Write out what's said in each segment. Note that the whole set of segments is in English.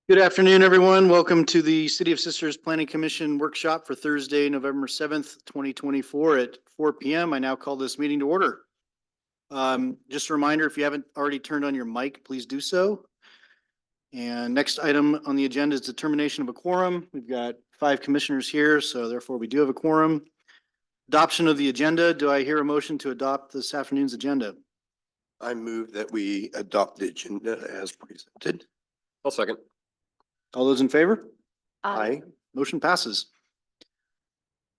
Good afternoon, everyone. Welcome to the City of Sisters Planning Commission Workshop for Thursday, November 7th, 2024 at 4 p.m. I now call this meeting to order. Just a reminder, if you haven't already turned on your mic, please do so. And next item on the agenda is determination of a quorum. We've got 5 commissioners here, so therefore we do have a quorum. Adoption of the agenda. Do I hear a motion to adopt this afternoon's agenda? I move that we adopt the agenda as presented. I'll second. All those in favor? Aye. Motion passes.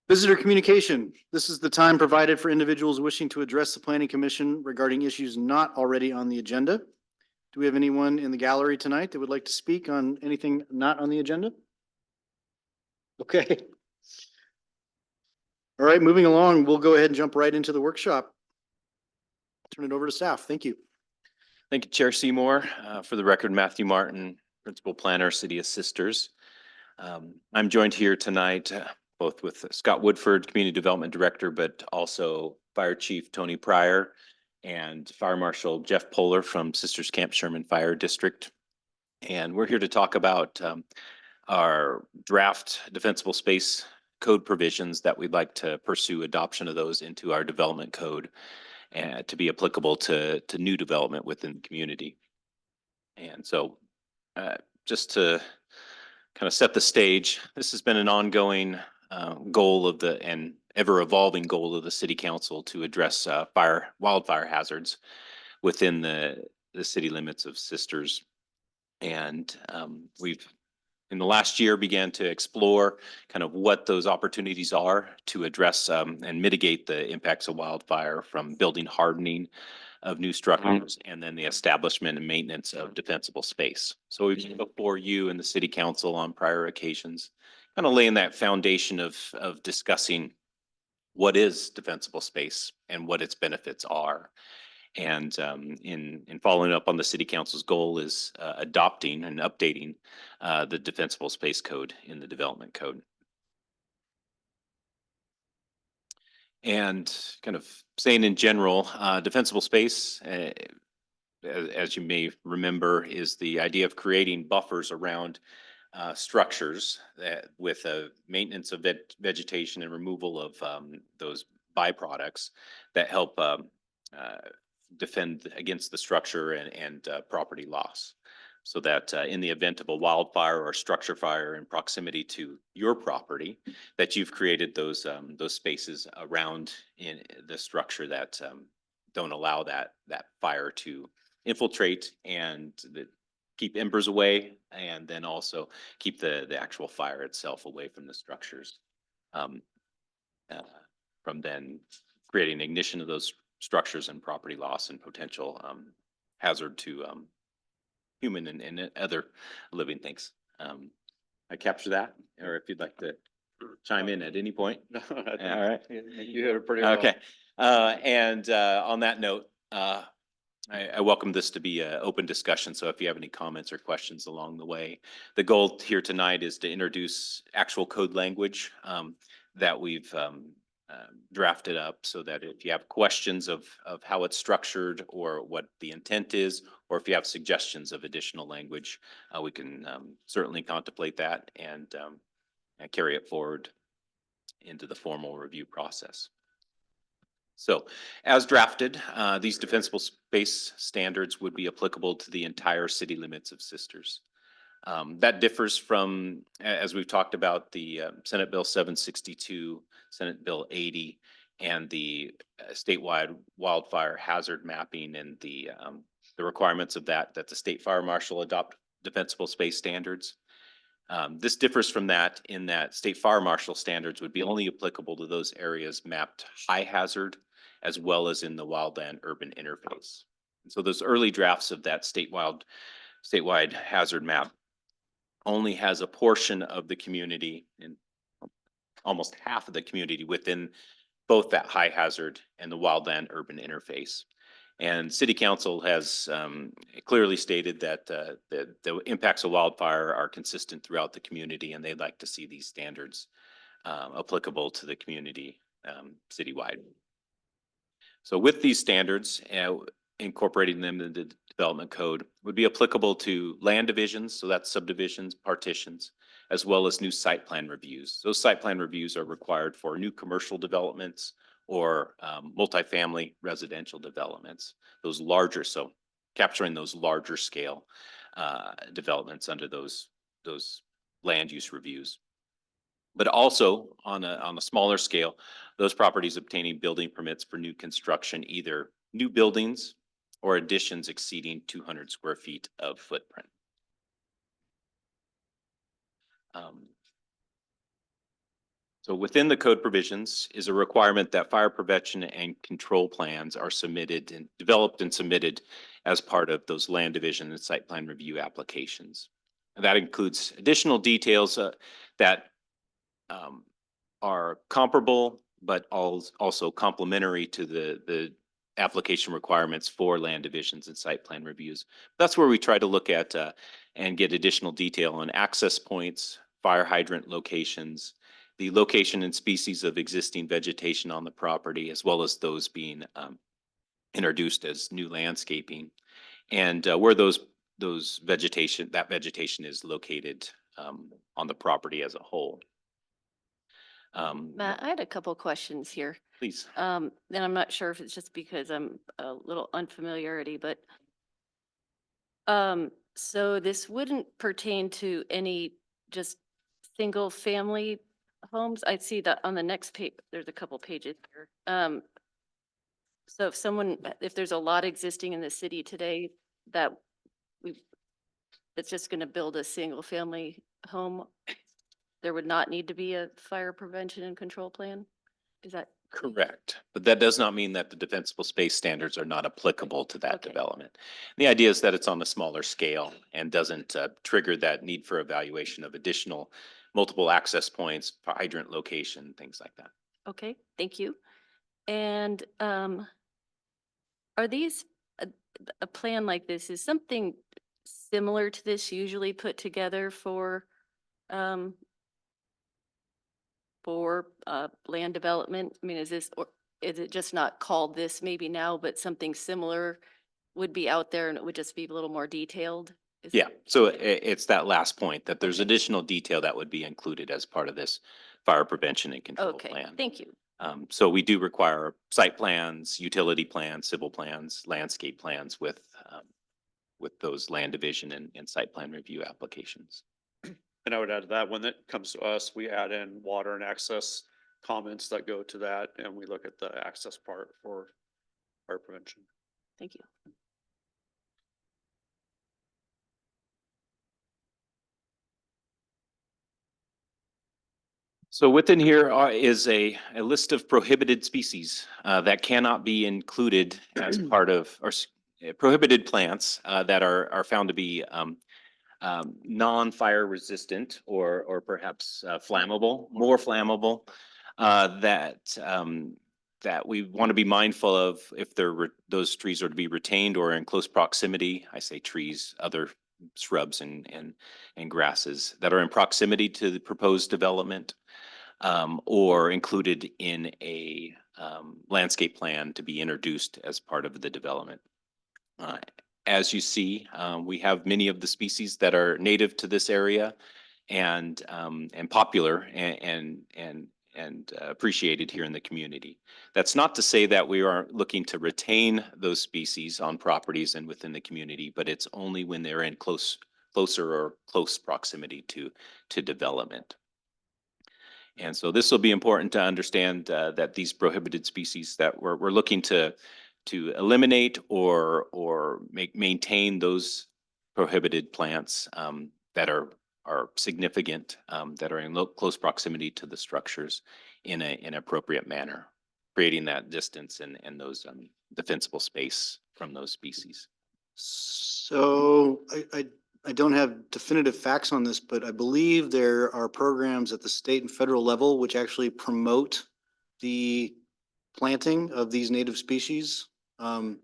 Visitor communication. This is the time provided for individuals wishing to address the Planning Commission regarding issues not already on the agenda. Do we have anyone in the gallery tonight that would like to speak on anything not on the agenda? Okay. All right, moving along, we'll go ahead and jump right into the workshop. Turn it over to staff. Thank you. Thank you, Chair Seymour. For the record, Matthew Martin, Principal Planner, City of Sisters. I'm joined here tonight both with Scott Woodford, Community Development Director, but also Fire Chief Tony Pryor and Fire Marshal Jeff Poehler from Sisters Camp Sherman Fire District. And we're here to talk about our draft defensible space code provisions that we'd like to pursue adoption of those into our development code and to be applicable to new development within the community. And so just to kind of set the stage, this has been an ongoing goal of and ever evolving goal of the City Council to address wildfire hazards within the city limits of Sisters. And we've in the last year began to explore kind of what those opportunities are to address and mitigate the impacts of wildfire, from building hardening of new structures and then the establishment and maintenance of defensible space. So we've been before you and the City Council on prior occasions, kind of laying that foundation of discussing what is defensible space and what its benefits are. And in following up on the City Council's goal is adopting and updating the defensible space code in the development code. And kind of saying in general, defensible space, as you may remember, is the idea of creating buffers around structures that with a maintenance of vegetation and removal of those byproducts that help defend against the structure and property loss. So that in the event of a wildfire or structure fire in proximity to your property, that you've created those spaces around in the structure that don't allow that fire to infiltrate and keep embers away, and then also keep the actual fire itself away from the structures, from then creating ignition of those structures and property loss and potential hazard to human and other living things. I capture that, or if you'd like to chime in at any point. All right. You hit it pretty well. Okay. And on that note, I welcome this to be an open discussion. So if you have any comments or questions along the way, the goal here tonight is to introduce actual code language that we've drafted up, so that if you have questions of how it's structured or what the intent is, or if you have suggestions of additional language, we can certainly contemplate that and carry it forward into the formal review process. So as drafted, these defensible space standards would be applicable to the entire city limits of Sisters. That differs from, as we've talked about, the Senate Bill 762, Senate Bill 80, and the statewide wildfire hazard mapping and the requirements of that the state fire marshal adopt defensible space standards. This differs from that in that state fire marshal standards would be only applicable to those areas mapped high hazard, as well as in the wildland urban interface. And so those early drafts of that statewide hazard map only has a portion of the community, and almost half of the community, within both that high hazard and the wildland urban interface. And City Council has clearly stated that the impacts of wildfire are consistent throughout the community, and they'd like to see these standards applicable to the community citywide. So with these standards, incorporating them into the Development Code would be applicable to land divisions, so that's subdivisions, partitions, as well as new site plan reviews. Those site plan reviews are required for new commercial developments or multifamily residential developments, those larger, so capturing those larger scale developments under those land use reviews. But also on a smaller scale, those properties obtaining building permits for new construction, either new buildings or additions exceeding 200 square feet of footprint. So within the code provisions is a requirement that fire prevention and control plans are submitted and developed and submitted as part of those land division and site plan review applications. And that includes additional details that are comparable, but also complementary to the application requirements for land divisions and site plan reviews. That's where we try to look at and get additional detail on access points, fire hydrant locations, the location and species of existing vegetation on the property, as well as those being introduced as new landscaping, and where that vegetation is located on the property as a whole. Matt, I had a couple questions here. Please. And I'm not sure if it's just because I'm a little unfamiliarity, but so this wouldn't pertain to any just single family homes. I see that on the next page, there's a couple pages here. So if there's a lot existing in the city today it's just going to build a single family home, there would not need to be a fire prevention and control plan? Is that Correct. But that does not mean that the defensible space standards are not applicable to that Okay. development. The idea is that it's on a smaller scale and doesn't trigger that need for evaluation of additional multiple access points, hydrant location, things like that. okay? Thank you. And are these a plan like this? Is something similar to this usually put together for land development? I mean, is it just not called this maybe now, but something similar would be out there and it would just be a little more detailed? Yeah, so it's that last point that there's additional detail that would be included as part of this fire prevention and control Okay, plan. thank you. So we do require site plans, utility plans, civil plans, landscape plans with those land division and site plan review applications. And I would add to that, when it comes to us, we add in water and access comments that go to that, and we look at the access part for fire prevention. Thank you. So within here is a list of prohibited species that cannot be included as part of, or prohibited plants that are found to be non-fire resistant or perhaps flammable, more flammable, that we want to be mindful of if those trees are to be retained or in close proximity. I say trees, other shrubs and grasses that are in proximity to the proposed development or included in a landscape plan to be introduced as part of the development. As you see, we have many of the species that are native to this area and popular and appreciated here in the community. That's not to say that we aren't looking to retain those species on properties and within the community, but it's only when they're in closer or close proximity to development. And so this will be important to understand that these prohibited species that we're looking to eliminate or maintain those prohibited plants that are significant, that are in close proximity to the structures in an appropriate manner, creating that distance and those defensible space from those species. So I don't have definitive facts on this, but I believe there are programs at the state and federal level which actually promote the planting of these native species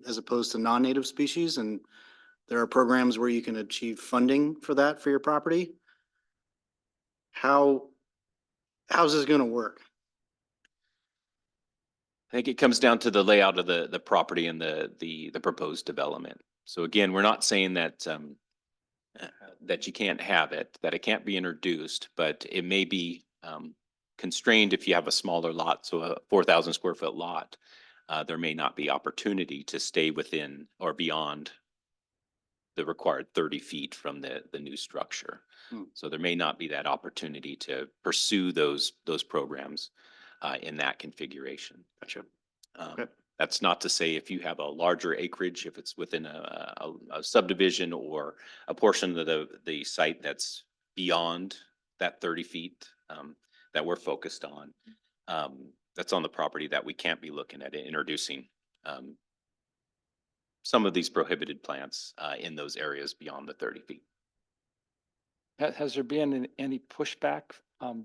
as opposed to non-native species. And there are programs where you can achieve funding for that for your property. How's this going to work? I think it comes down to the layout of the property and the proposed development. So again, we're not saying that, that you can't have it, that it can't be introduced, but it may be, constrained if you have a smaller lot, so a 4,000 square foot lot. There may not be opportunity to stay within or beyond the required 30 feet from the new structure. Hmm. So there may not be that opportunity to pursue those programs in that configuration. Gotcha. Um, Okay. That's not to say if you have a larger acreage, if it's within a subdivision or a portion of the site that's beyond that 30 feet that we're focused on, that's on the property that we can't be looking at introducing some of these prohibited plants in those areas beyond the 30 feet. Has there been any pushback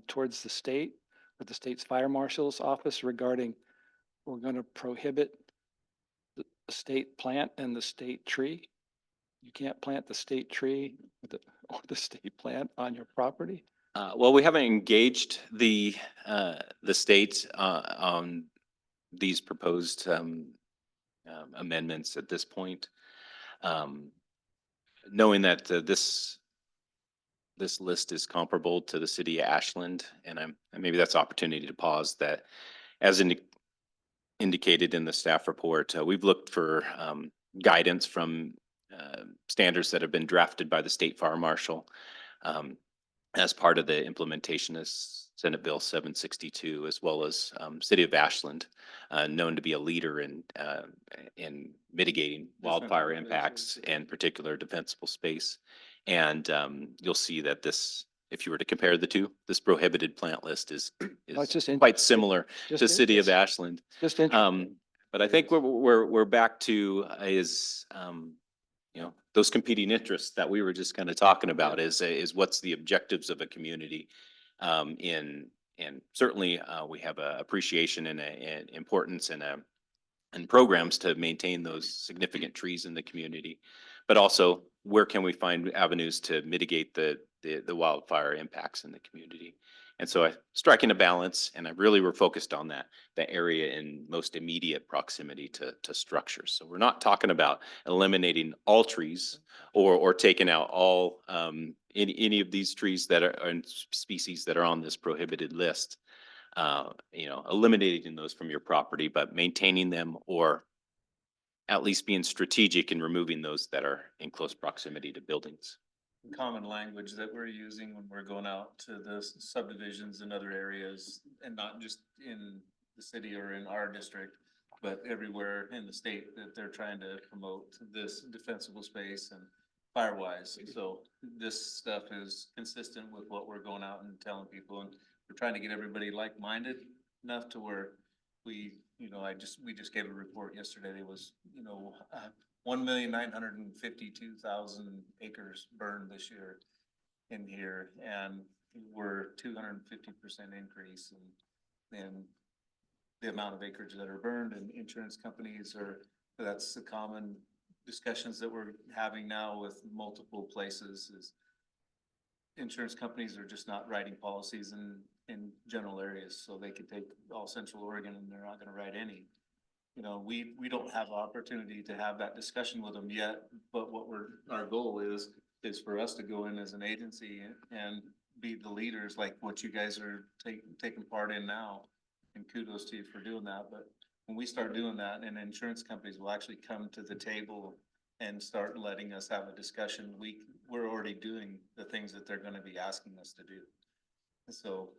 towards the state or the state's fire marshal's office regarding we're going to prohibit the state plant and the state tree? You can't plant the state tree or the state plant on your property? Well, we haven't engaged the state on these proposed amendments at this point. Knowing that this list is comparable to the city of Ashland, and maybe that's opportunity to pause that. As indicated in the staff report, we've looked for guidance from standards that have been drafted by the state fire marshal as part of the implementation of Senate Bill 762, as well as City of Ashland, known to be a leader in mitigating wildfire impacts and particular defensible space. And you'll see that this, if you were to compare the two, this prohibited plant list is it's just quite similar just to City of interest- Ashland. Just interesting. But I think we're back to is, those competing interests that we were just kind of talking about is what's the objectives of a community. And certainly we have a appreciation and an importance and programs to maintain those significant trees in the community. But also, where can we find avenues to mitigate the wildfire impacts in the community? And so striking a balance, and I really were focused on the area in most immediate proximity to structures. So we're not talking about eliminating all trees or taking out all any of these trees that are and species that are on this prohibited list. Eliminating those from your property, but maintaining them or at least being strategic in removing those that are in close proximity to buildings. Common language that we're using when we're going out to the subdivisions in other areas, and not just in the city or in our district, but everywhere in the state, that they're trying to promote this defensible space and firewise. So this stuff is consistent with what we're going out and telling people, and we're trying to get everybody like-minded enough to where we just gave a report yesterday. It was, 1,952,000 acres burned this year in here, and we're 250% increase in the amount of acreage that are burned, and insurance companies that's the common discussions that we're having now with multiple places is insurance companies are just not writing policies in general areas, so they could take all Central Oregon and they're not gonna write any. We don't have opportunity to have that discussion with them yet, but our goal is for us to go in as an agency and be the leaders like what you guys are taking part in now. And kudos to you for doing that. But when we start doing that, and insurance companies will actually come to the table and start letting us have a discussion, we're already doing the things that they're gonna be asking us to do. So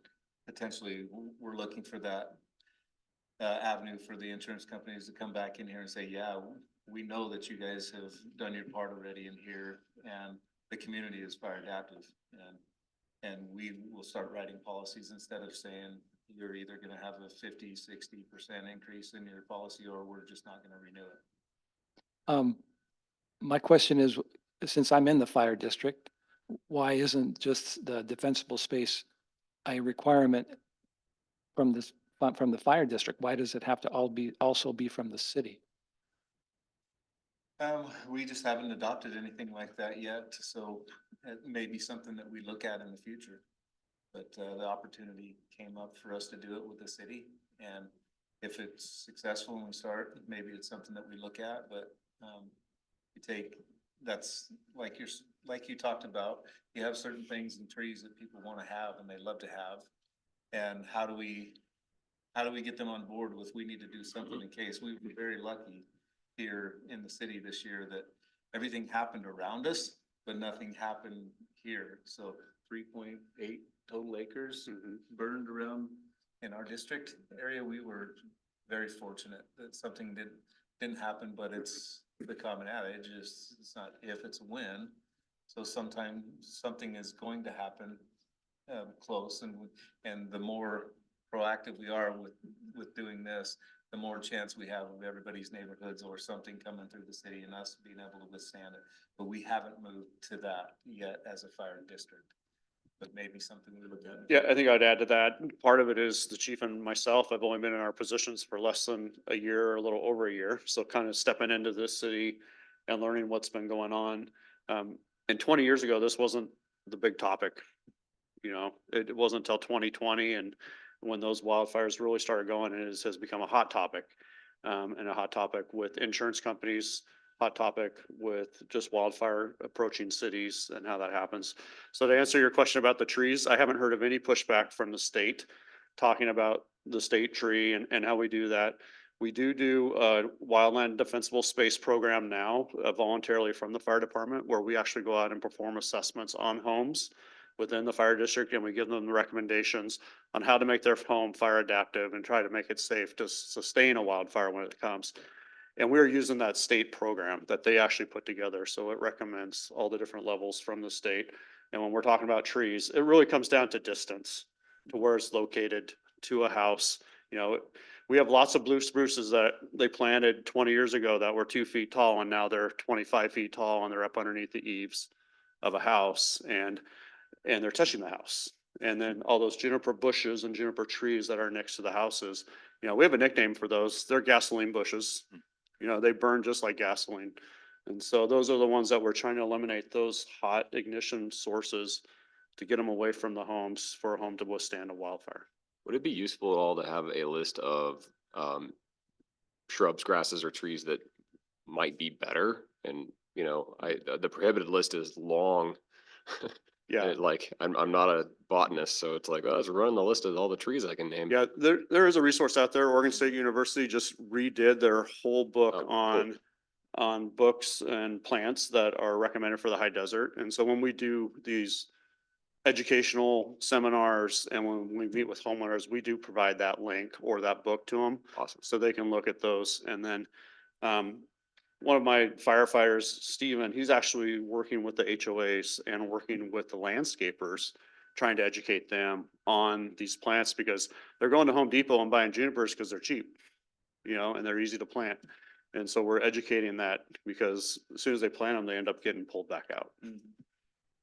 potentially, we're looking for that avenue for the insurance companies to come back in here and say, yeah, we know that you guys have done your part already in here, and the community is fire adaptive, and we will start writing policies instead of saying you're either gonna have a 50, 60% increase in your policy, or we're just not gonna renew it. My question is, since I'm in the fire district, why isn't just the defensible space a requirement from the fire district? Why does it have to also be from the city? We just haven't adopted anything like that yet, so it may be something that we look at in the future. But the opportunity came up for us to do it with the city, and if it's successful and we start, maybe it's something that we look at, but You take, that's like like you talked about, you have certain things and trees that people want to have and they love to have. And how do we get them on board with, we need to do something in case? We were very lucky here in the city this year that everything happened around us, but nothing happened here. So 3.8 total acres burned around in our district area. We were very fortunate that something didn't happen, but it's the common adage is it's not if, it's a when. So sometimes something is going to happen close, and the more proactive we are with doing this, the more chance we have of everybody's neighborhoods or something coming through the city and us being able to withstand it. But we haven't moved to that yet as a fire district. But maybe something we look at. Yeah, I think I'd add to that. Part of it is the chief and myself have only been in our positions for less than a year, or a little over a year. So kind of stepping into this city and learning what's been going on. And 20 years ago, this wasn't the big topic. You know, it wasn't until 2020 and when those wildfires really started going, and it has become a hot topic. And a hot topic with insurance companies, hot topic with just wildfire approaching cities and how that happens. So to answer your question about the trees, I haven't heard of any pushback from the state talking about the state tree and how we do that. We do a wildland defensible space program now voluntarily from the fire department, where we actually go out and perform assessments on homes within the fire district, and we give them the recommendations on how to make their home fire adaptive and try to make it safe to sustain a wildfire when it comes. And we're using that state program that they actually put together. So it recommends all the different levels from the state. And when we're talking about trees, it really comes down to distance, to where it's located to a house. You know, we have lots of blue spruces that they planted 20 years ago that were 2 feet tall, and now they're 25 feet tall and they're up underneath the eaves of a house, and they're touching the house. And then all those juniper bushes and juniper trees that are next to the houses, you know, we have a nickname for those. They're gasoline bushes. You know, they burn just like gasoline. And so those are the ones that we're trying to eliminate, those hot ignition sources, to get them away from the homes for a home to withstand a wildfire. Would it be useful at all to have a list of shrubs, grasses, or trees that might be better? And, you know, the prohibited list is long. Yeah. Like, I'm not a botanist, so it's like, oh, I was running the list of all the trees I can name. Yeah, there is a resource out there. Oregon State University just redid their whole book Oh, cool. on books and plants that are recommended for the high desert. And so when we do these educational seminars and when we meet with homeowners, we do provide that link or that book to them. Awesome. So they can look at those. And then one of my firefighters, Steven, he's actually working with the HOAs and working with the landscapers, trying to educate them on these plants, because they're going to Home Depot and buying junipers because they're cheap, you know, and they're easy to plant. And so we're educating that, because as soon as they plant them, they end up getting pulled back out.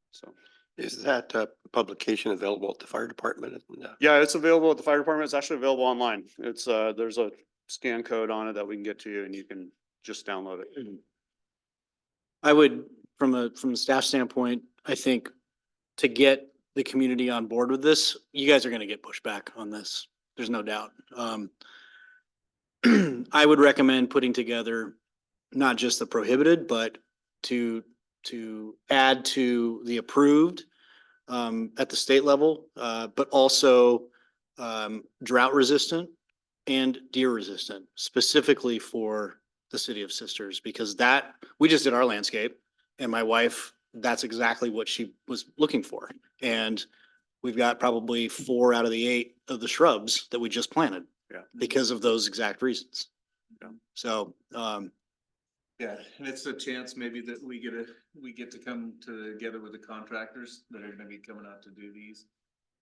So, Is that publication available at the fire department? yeah, it's available at the fire department. It's actually available online. It's there's a scan code on it that we can get to you, and you can just download it. I would, from a staff standpoint, I think to get the community on board with this, you guys are gonna get pushback on this. There's no doubt. I would recommend putting together not just the prohibited, but to add to the approved at the state level, but also drought resistant and deer resistant, specifically for the City of Sisters, because we just did our landscape, and my wife, that's exactly what she was looking for. And we've got probably 4 out of the 8 of the shrubs that we just planted. Yeah. Because of those exact reasons. Yeah. So, Yeah, and it's a chance maybe that we get to come together with the contractors that are gonna be coming out to do these.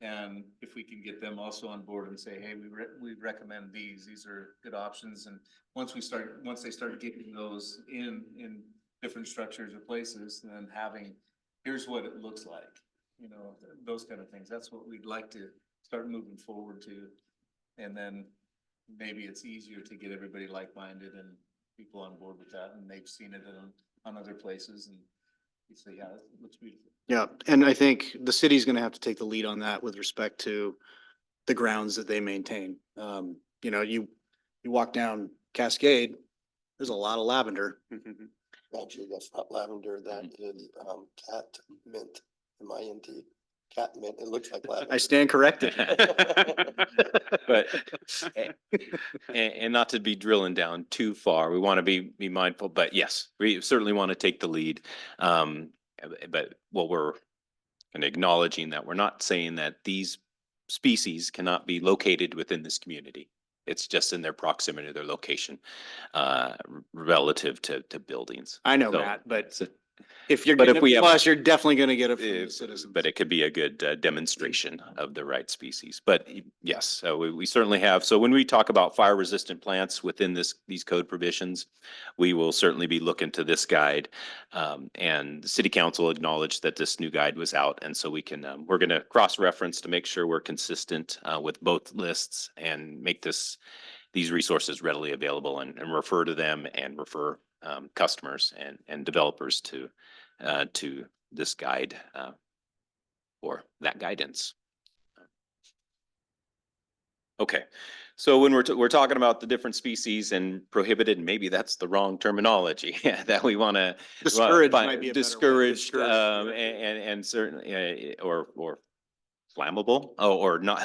And if we can get them also on board and say, hey, we recommend these are good options. And once they start getting those in different structures or places, then here's what it looks like, you know, those kind of things. That's what we'd like to start moving forward to. And then maybe it's easier to get everybody like-minded and people on board with that, and they've seen it on other places, and you say, yeah, it looks beautiful. yeah, and I think the city's gonna have to take the lead on that with respect to the grounds that they maintain. You know, you walk down Cascade, there's a lot of lavender. Actually, that's not lavender, that is, cat mint, M-I-N-T, cat mint, it looks like lavender. I stand corrected. But, and not to be drilling down too far, we want to be mindful, but yes, we certainly want to take the lead. But what we're kind of acknowledging that we're not saying that these species cannot be located within this community. It's just in their proximity, their location, relative to buildings. I know, So- Matt, but so- if you're But if getting we it have- from us, you're definitely gonna get it from the If- citizens. But it could be a good demonstration of the right species. But yes, so we certainly have. So when we talk about fire resistant plants within these code provisions, we will certainly be looking to this guide. And the city council acknowledged that this new guide was out. And so we can, we're going to cross-reference to make sure we're consistent with both lists and make these resources readily available and refer to them and refer customers and developers to this guide or that guidance. Okay, so when we're talking about the different species and prohibited, maybe that's the wrong terminology that we want to Discouraged might be a better word. discouraged, Discouraged, and certainly or flammable. Oh, or not.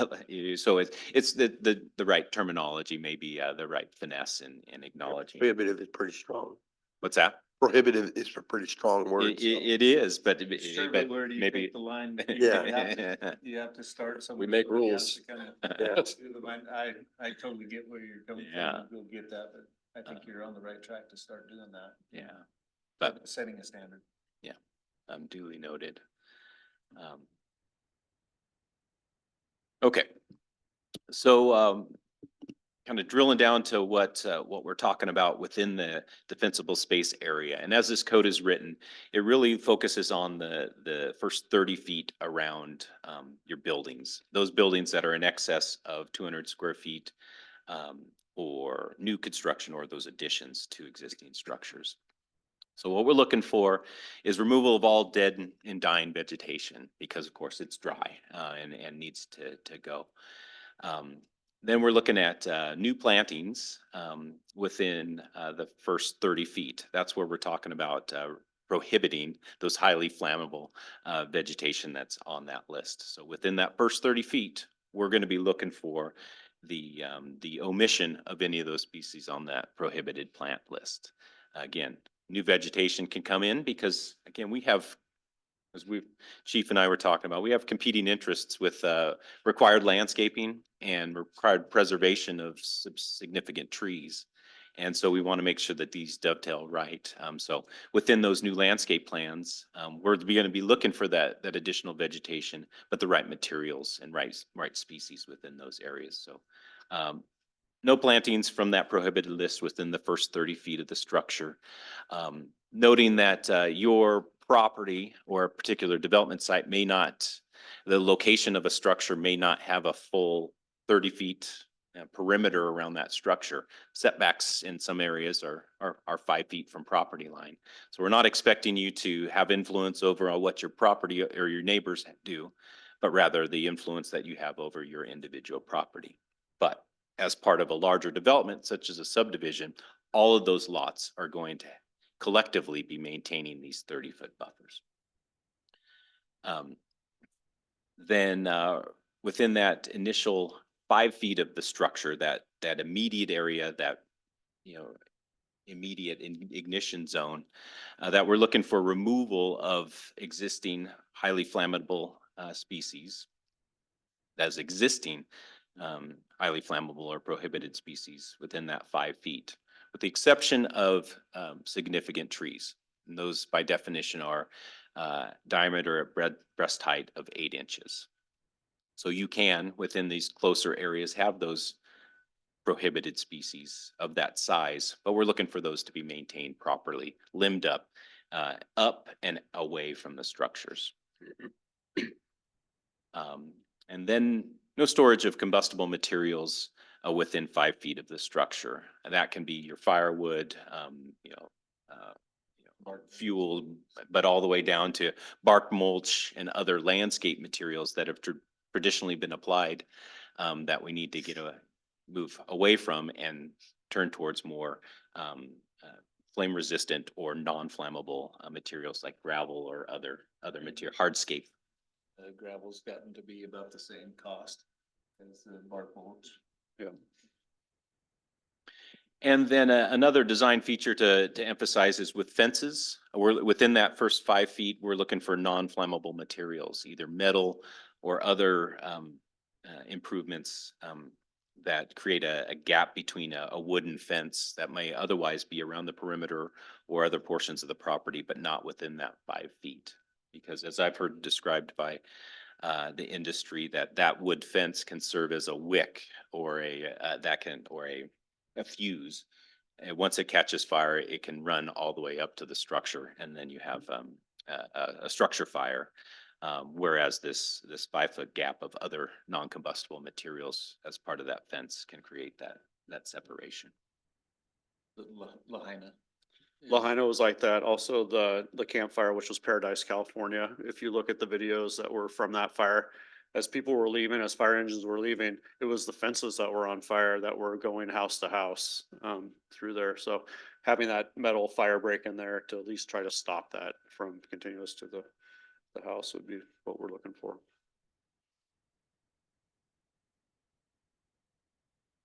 So it's the right terminology, maybe the right finesse in acknowledging. Prohibitive is pretty strong. What's that? Prohibitive is a pretty strong word. so. It is, but Surely where do you maybe. take the line? Yeah. You have to start somewhere. We make where you have rules. to kinda Yeah. do the line. I totally get where you're coming from. Yeah. We'll get that, but I think you're on the right track to start doing that. Yeah, but Setting a standard. duly noted. Okay, so kind of drilling down to what we're talking about within the defensible space area. And as this code is written, it really focuses on the first 30 feet around your buildings. Those buildings that are in excess of 200 square feet or new construction or those additions to existing structures. So what we're looking for is removal of all dead and dying vegetation because of course it's dry and needs to go. Then we're looking at new plantings within the first 30 feet. That's where we're talking about prohibiting those highly flammable vegetation that's on that list. So within that first 30 feet, we're going to be looking for the omission of any of those species on that prohibited plant list. Again, new vegetation can come in because again, we have, as Chief and I were talking about, we have competing interests with required landscaping and required preservation of significant trees. And so we want to make sure that these dovetail right. So within those new landscape plans, we're going to be looking for that additional vegetation, but the right materials and right species within those areas. So no plantings from that prohibited list within the first 30 feet of the structure. Noting that your property or a particular development site may not, the location of a structure may not have a full 30 feet perimeter around that structure. Setbacks in some areas are 5 feet from property line. So we're not expecting you to have influence over what your property or your neighbors do, but rather the influence that you have over your individual property. But as part of a larger development, such as a subdivision, all of those lots are going to collectively be maintaining these 30-foot buffers. Then within that initial 5 feet of the structure, that immediate area, that immediate ignition zone, that we're looking for removal of existing highly flammable species, as existing highly flammable or prohibited species within that 5 feet, with the exception of significant trees. And those by definition are diameter at breast height of 8 inches. So you can, within these closer areas, have those prohibited species of that size, but we're looking for those to be maintained properly, limbed up and away from the structures. And then no storage of combustible materials within 5 feet of the structure. And that can be your firewood, fuel, but all the way down to bark mulch and other landscape materials that have traditionally been applied that we need to move away from and turn towards more flame resistant or non-flammable materials like gravel or other material, hardscape. Gravel's gotten to be about the same cost as the bark mulch. Yeah. And then another design feature to emphasize is with fences. We're within that first 5 feet, we're looking for non-flammable materials, either metal or other improvements that create a gap between a wooden fence that may otherwise be around the perimeter or other portions of the property, but not within that 5 feet. Because as I've heard described by the industry, that wood fence can serve as a wick or a fuse. And once it catches fire, it can run all the way up to the structure, and then you have a structure fire. Whereas this 5 foot gap of other non-combustible materials as part of that fence can create that separation. Lahaina. Lahaina was like that. Also, the campfire, which was Paradise, California. If you look at the videos that were from that fire, as people were leaving, as fire engines were leaving, it was the fences that were on fire that were going house to house through there. So having that metal fire break in there to at least try to stop that from continuous to the house would be what we're looking for.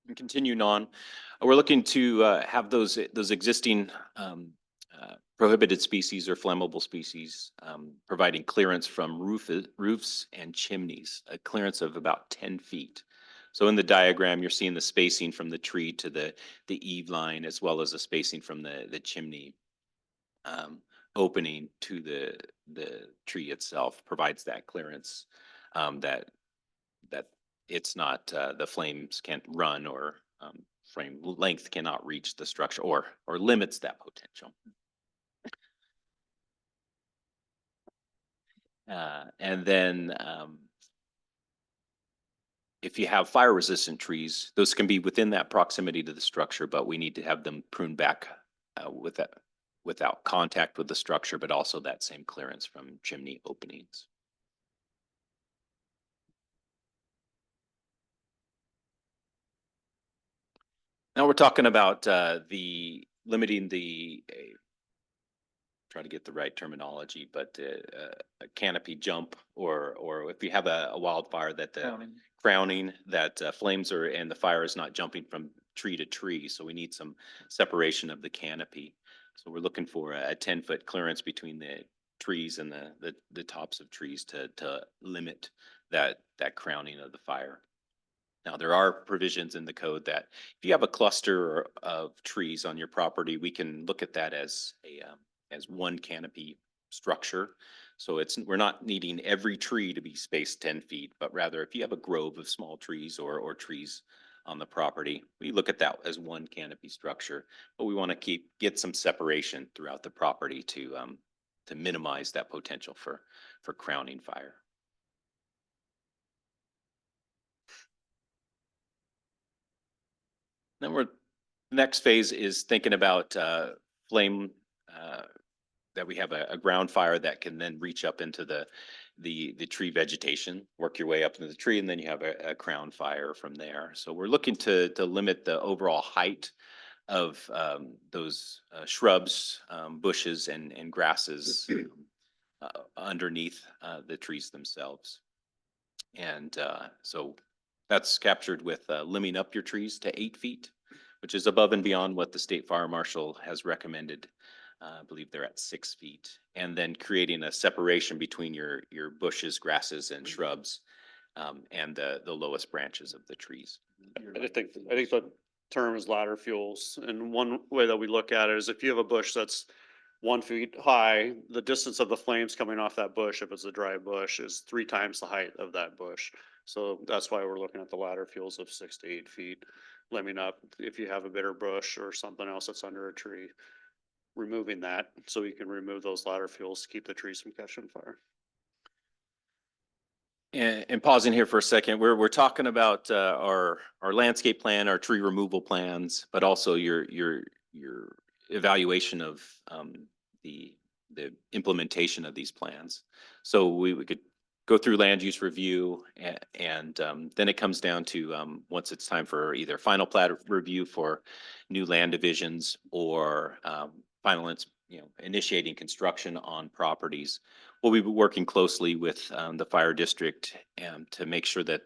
And continuing on, we're looking to have those existing prohibited species or flammable species providing clearance from roofs and chimneys, a clearance of about 10 feet. So in the diagram, you're seeing the spacing from the tree to the eave line, as well as the spacing from the chimney opening to the tree itself provides that clearance that it's not, the flames can't run or flame length cannot reach the structure or limits that potential. And then if you have fire resistant trees, those can be within that proximity to the structure, but we need to have them pruned back without contact with the structure, but also that same clearance from chimney openings. Now we're talking about the limiting try to get the right terminology, but a canopy jump or if you have a wildfire that the crowning that flames are and the fire is not jumping from tree to tree. So we need some separation of the canopy. So we're looking for a 10-foot clearance between the trees and the tops of trees to limit that crowning of the fire. Now, there are provisions in the code that if you have a cluster of trees on your property, we can look at that as one canopy structure. So we're not needing every tree to be spaced 10 feet, but rather if you have a grove of small trees or trees on the property, we look at that as one canopy structure. But we want to get some separation throughout the property to minimize that potential for crowning fire. Then next phase is thinking about flame, that we have a ground fire that can then reach up into the tree vegetation, work your way up into the tree, and then you have a crown fire from there. So we're looking to limit the overall height of those shrubs, bushes, and grasses underneath the trees themselves. And so that's captured with limbing up your trees to 8 feet, which is above and beyond what the State Fire Marshal has recommended. I believe they're at 6 feet. And then creating a separation between your bushes, grasses, and shrubs and the lowest branches of the trees. I think the term is ladder fuels. And one way that we look at it is if you have a bush that's 1 foot high, the distance of the flames coming off that bush, if it's a dry bush, is 3 times the height of that bush. So that's why we're looking at the ladder fuels of 6 to 8 feet, limbing up. If you have a bitter bush or something else that's under a tree, removing that so you can remove those ladder fuels to keep the trees from catching fire. And pausing here for a second, we're talking about our landscape plan, our tree removal plans, but also your evaluation of the implementation of these plans. So we could go through land use review and then it comes down to once it's time for either final plat review for new land divisions or initiating construction on properties. We'll be working closely with the fire district to make sure that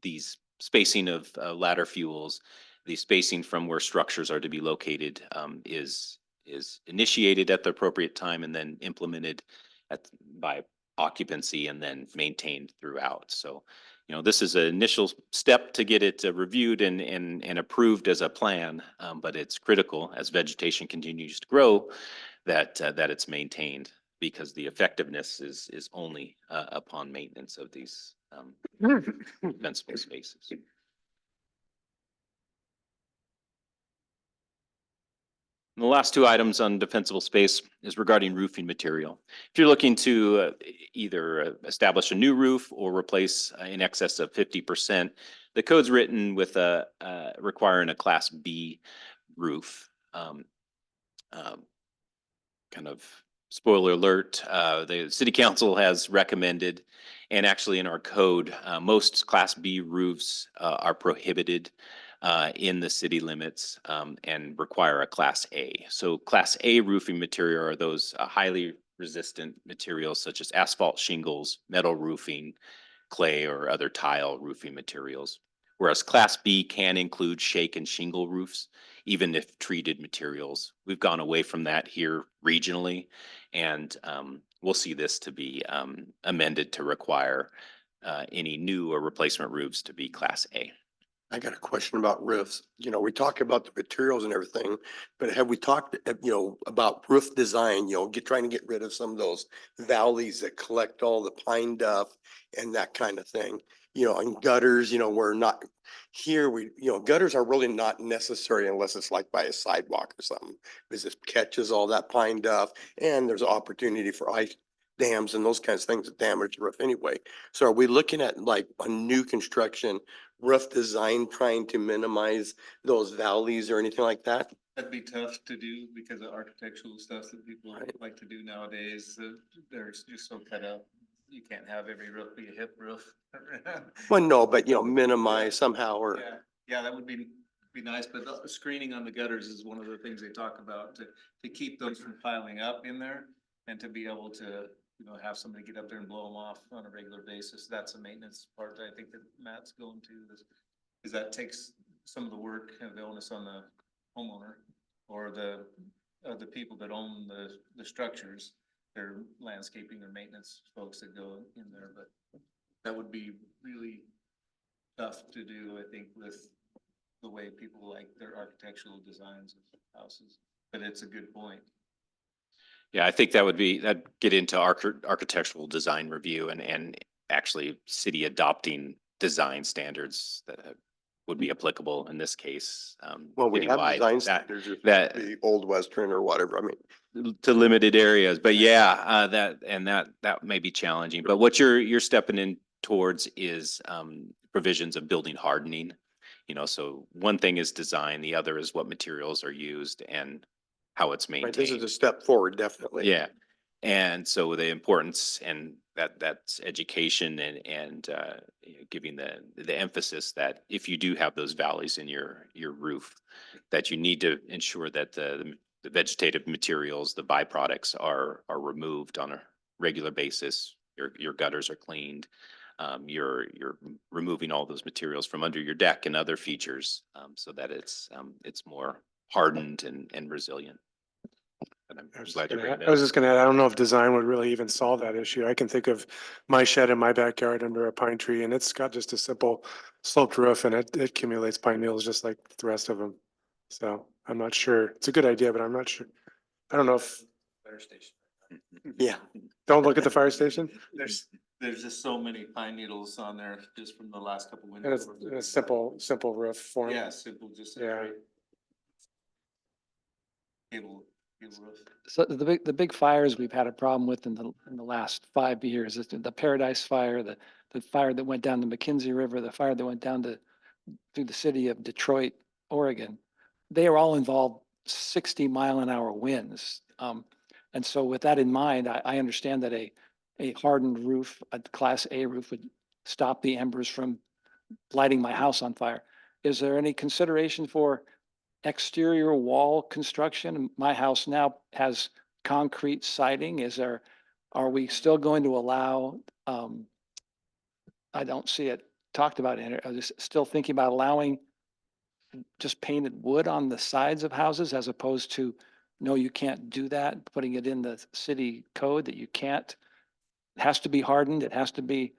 these spacing of ladder fuels, the spacing from where structures are to be located is initiated at the appropriate time and then implemented by occupancy and then maintained throughout. So, this is an initial step to get it reviewed and approved as a plan, but it's critical as vegetation continues to grow that it's maintained, because the effectiveness is only upon maintenance of these defensible spaces. And the last two items on defensible space is regarding roofing material. If you're looking to either establish a new roof or replace in excess of 50%, the code's written with requiring a Class B roof. Kind of spoiler alert, the city council has recommended, and actually in our code, most Class B roofs are prohibited in the city limits and require a Class A. So Class A roofing material are those highly resistant materials such as asphalt shingles, metal roofing, clay, or other tile roofing materials. Whereas Class B can include shake and shingle roofs, even if treated materials. We've gone away from that here regionally, and we'll see this to be amended to require any new or replacement roofs to be Class A. I got a question about roofs. We talk about the materials and everything, but have we talked, about roof design, trying to get rid of some of those valleys that collect all the pine duff and that kind of thing? And gutters, we're not here, gutters are really not necessary unless it's like by a sidewalk or something. Because it catches all that pine duff and there's an opportunity for ice dams and those kinds of things that damage the roof anyway. So are we looking at like a new construction roof design, trying to minimize those valleys or anything like that? That'd be tough to do because of architectural stuff that people Right. like to do nowadays. They're just so cut up. You can't have every roof be a hip roof. Well, no, but minimize somehow or. Yeah, that would be nice, but the screening on the gutters is one of the things they talk about to keep those from piling up in there and to be able to, have somebody get up there and blow them off on a regular basis. That's a maintenance part that I think that Matt's going to is that takes some of the work and the onus on the homeowner or the people that own the structures, their landscaping or maintenance folks that go in there, but that would be really tough to do, I think, with the way people like their architectural designs of houses, but it's a good point. Yeah, I think that'd get into architectural design review and actually city adopting design standards that would be applicable in this case. Well, we have citywide. design That- standards, that- the old Western or whatever. I mean, to limited areas, but yeah, that may be challenging. But what you're stepping in towards is provisions of building hardening. So one thing is design, the other is what materials are used and how it's right, this is maintained. a step forward, definitely. Yeah, and so the importance and that's education and giving the emphasis that if you do have those valleys in your roof, that you need to ensure that the vegetative materials, the byproducts are removed on a regular basis. Your gutters are cleaned. You're removing all those materials from under your deck and other features so that it's more hardened and resilient. And I'm glad you bring that I was up. just gonna add, I don't know if design would really even solve that issue. I can think of my shed in my backyard under a pine tree and it's got just a simple sloped roof and it accumulates pine needles just like the rest of them. So I'm not sure. It's a good idea, but I'm not sure. I don't know if, Fire station. Yeah. don't look at the fire station. There's just so many pine needles on there just from the last couple And it's winters. a simple roof form. Yeah, simple, just. a Yeah. straight Cable roof. So the big fires we've had a problem with in the last 5 years, is the Paradise Fire, the fire that went down the McKenzie River, the fire that went down through the city of Detroit, Oregon. They are all involved 60-mile-an-hour winds. And so with that in mind, I understand that a hardened roof, a Class A roof would stop the embers from lighting my house on fire. Is there any consideration for exterior wall construction? My house now has concrete siding. Are we still going to allow, I don't see it talked about in it. Are they still thinking about allowing just painted wood on the sides of houses as opposed to, no, you can't do that, putting it in the city code that you can't? It has to be hardened. It has to be,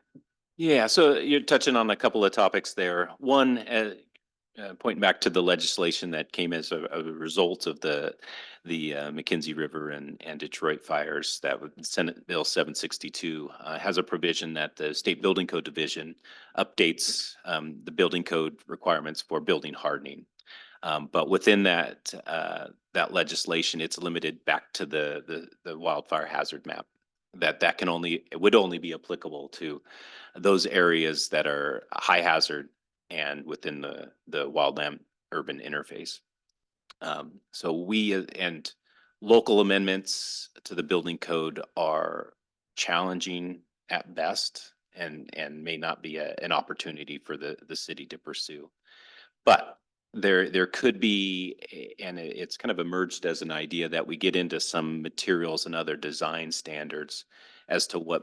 Yeah, so you're touching on a couple of topics there. One, pointing back to the legislation that came as a result of the McKenzie River and Detroit fires, that was Senate Bill 762 has a provision that the State Building Code Division updates the building code requirements for building hardening. But within that legislation, it's limited back to the wildfire hazard map. That can only, it would only be applicable to those areas that are high hazard and within the wildland urban interface. So and local amendments to the building code are challenging at best and may not be an opportunity for the city to pursue. But there could be, and it's kind of emerged as an idea that we get into some materials and other design standards as to what,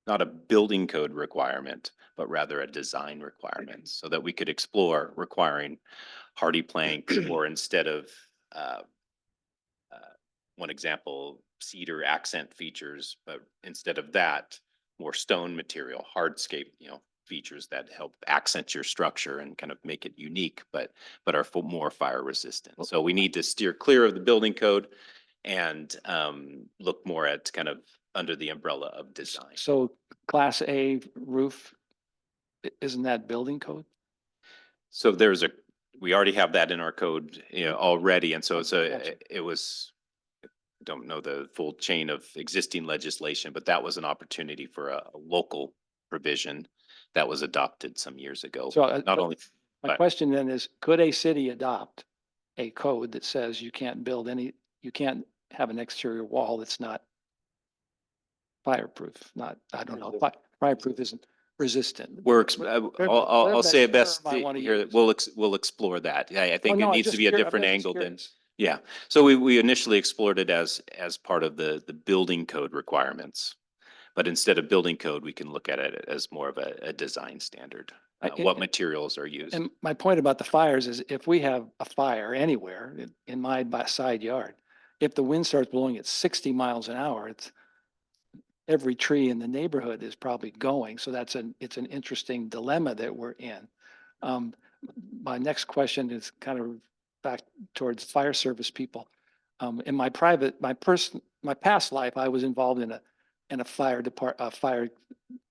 not a building code requirement, but rather a design requirement, so that we could explore requiring hardy plank or instead of, one example, cedar accent features, but instead of that, more stone material, hardscape, features that help accent your structure and kind of make it unique, but are more fire resistant. So we need to steer clear of the building code and look more at kind of under the umbrella of design. so Class A roof, isn't that building code? So we already have that in our code, already, and so it was, don't know the full chain of existing legislation, but that was an opportunity for a local provision that was adopted some years ago. So Not only, my question then is, could a city adopt a code that says you can't you can't have an exterior wall that's not fireproof, I don't know, fireproof isn't resistant? I'll say it best term I wanna here, use. we'll explore that. I Oh, think it no, I'm needs to just be a I'm different just angle than, curious. yeah. So we initially explored it as part of the building code requirements. But instead of building code, we can look at it as more of a design standard, what materials are used. And my point about the fires is if we have a fire anywhere in my side yard, if the wind starts blowing at 60 miles an hour, every tree in the neighborhood is probably going. So it's an interesting dilemma that we're in. My next question is kind of back towards fire service people. In my past life, I was involved in a fire